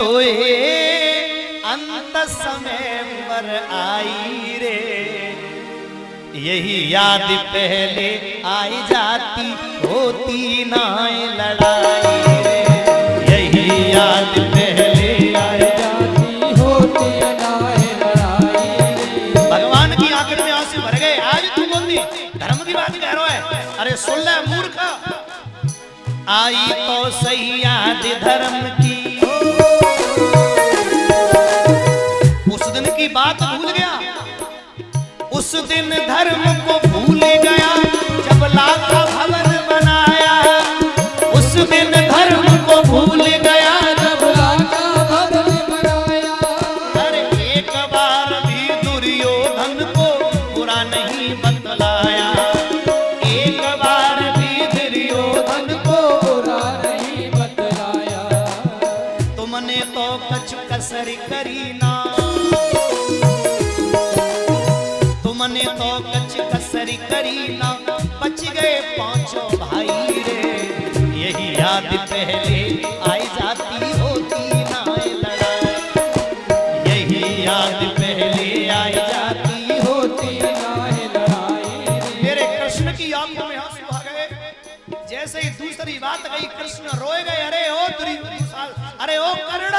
तोए अंत समय पर आई रे, यही याद पहले आई जाती होती ना लड़ाई रे, यही याद पहले आई जाती होती ना लड़ाई रे। भगवान की आंखें में आंसू भर गए। आज तू बोलती धर्म की बात कह रहा है, अरे सुन ले मूर्ख, आई तो सही याद धर्म की, उस दिन की बात भूल गया, उस दिन धर्म को भूल गया जब लाखा भवन बनाया, उस दिन धर्म को भूल गया जब लाखा भवन बनाया। अरे एक बार भी दुर्योधन को बुरा नहीं बतलाया, एक बार भी दुर्योधन को बुरा नहीं बतलाया। तुमने तो कछ कसर करी ना, तुमने तो कछ कसरी करी ना, बच गए पांचों भाई रे, यही याद पहले आई जाती होती ना लड़ाई, यही याद पहले आई जाती होती ना लड़ाई। मेरे कृष्ण की आंखों में आंसू आ गए। जैसे ही दूसरी बात गई कृष्ण रोए गए। अरे ओ अरे ओ कर्ण,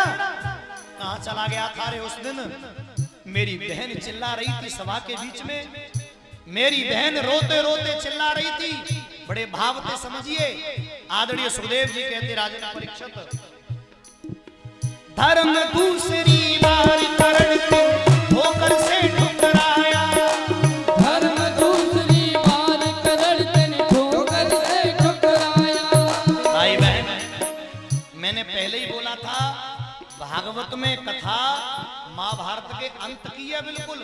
कहां चला गया था रे उस दिन? मेरी बहन चिल्ला रही थी सभा के बीच में, मेरी बहन रोते रोते चिल्ला रही थी, बड़े भाव थे समझिए। आदरणीय सुखदेव जी कहते राजन परीक्षित, धर्म दूसरी बार कर्ण को ठोकर से ठुकराया, धर्म दूसरी बार कर्ण ने ठोकर से ठुकराया। भाई बहन, मैंने पहले ही बोला था भागवत में कथा महाभारत के अंत की है बिल्कुल।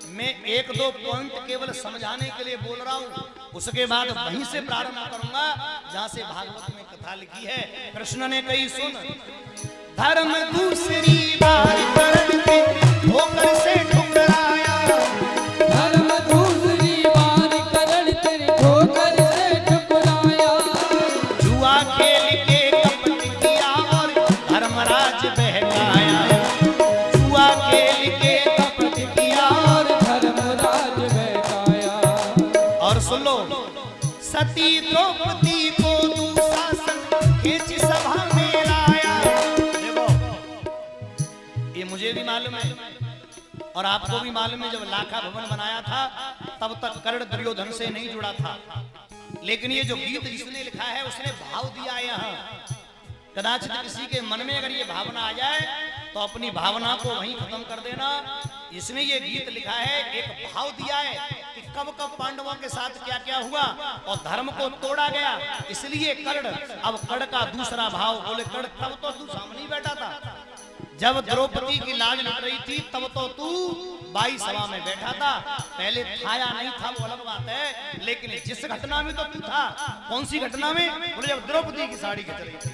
मैं एक दो पॉइंट केवल समझाने के लिए बोल रहा हूँ, उसके बाद वहीं से प्रारंभ करूंगा जहां से भागवत में कथा लिखी है। कृष्ण ने कही सुन, धर्म दूसरी बार कर्ण के ठोकर से ठुकराया, धर्म दूसरी बार कर्ण के ठोकर से ठुकराया। जुआ खेल के कपट किया और धर्मराज बहकाया, जुआ खेल के कपट किया और धर्मराज बहकाया। और सुन लो, सती द्रौपदी को दुशासन खींच सभा में लाया। देखो ये मुझे भी मालूम है और आपको भी मालूम है, जब लाखा भवन बनाया था तब तक कर्ण दुर्योधन से नहीं जुड़ा था, लेकिन ये जो गीत जिसने लिखा है उसने भाव दिया है। यहाँ कदाचित किसी के मन में अगर ये भावना आ जाए तो अपनी भावना को वहीं खत्म कर देना। इसने ये गीत लिखा है, एक भाव दिया है कि कब कब पांडवों के साथ क्या क्या हुआ और धर्म को तोड़ा गया। इसलिए कर्ण, अब कर्ण का दूसरा भाव बोले, कर्ण तब तो तू सामने बैठा था, जब द्रौपदी की लाज लग रही थी तब तो तू बाई सभा में बैठा था, पहले थाया नहीं था वो अलग बात है, लेकिन जिस घटना में तो तू था। कौन सी घटना में? बोले जब द्रौपदी की साड़ी खींच रही थी।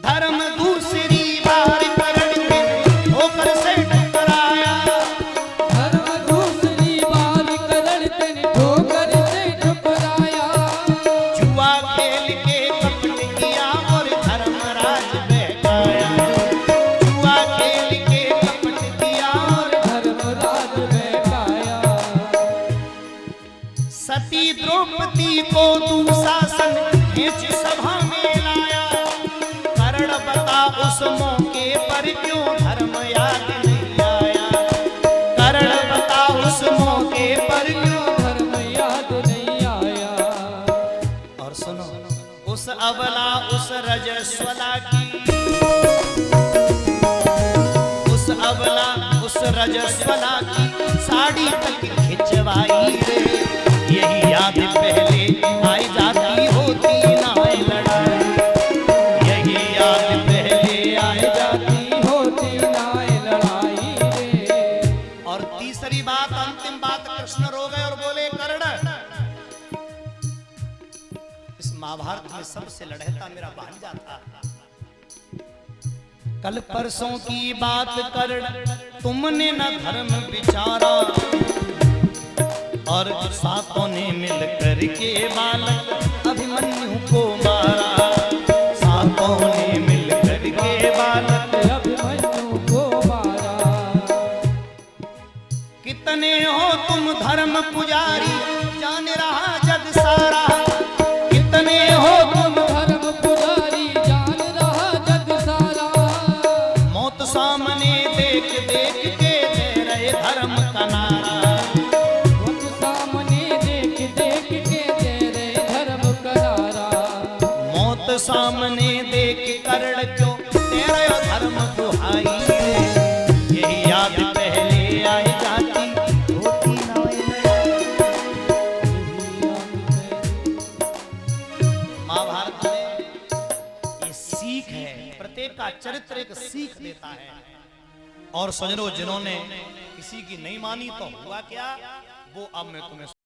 धर्म दूसरी बार कर्ण के ठोकर से ठुकराया, धर्म दूसरी बार कर्ण के ठोकर से ठुकराया। जुआ खेल के कपट किया और धर्मराज बहकाया, जुआ खेल के कपट किया और धर्मराज बहकाया। सती द्रौपदी को दुशासन खींच सभा में लाया, बता उस मौके पर क्यों धर्म याद नहीं आया, कर्ण बता उस मौके पर क्यों धर्म याद नहीं आया। और सुनो, उस अबला उस रजस्वला की, उस अबला उस रजस्वला की साड़ी तक खिंचवाई रे, यही याद पहले आई जाती होती ना लड़ाई, महाभारत में सबसे लड़ता मेरा भांजा था। कल परसों की बात कर तुमने न धर्म विचारा, और सातों ने मिल करके बालक अभिमन्यु को मारा, सातों ने मिल करके बालक भरत अभिमन्यु को मारा। कितने हो तुम धर्म पुजारी जान रहा जग सारा। कितने हो तुम धर्म पुजारी जान रहा जग सारा। मौत सामने देख देख के दे रहे धर्म का नारा। मौत सामने देख देख के दे रहे धर्म का नारा। मौत सामने देख करण क्यों दे रहे धर्म दुहाई रे। यही याद पहले आए जाती होती ना महाभारत में ये सीख है। प्रत्येक का चरित्र एक सीख देता है। और सजनों जिन्होंने किसी की नहीं मानी तो हुआ क्या, वो अब मैं तुम्हें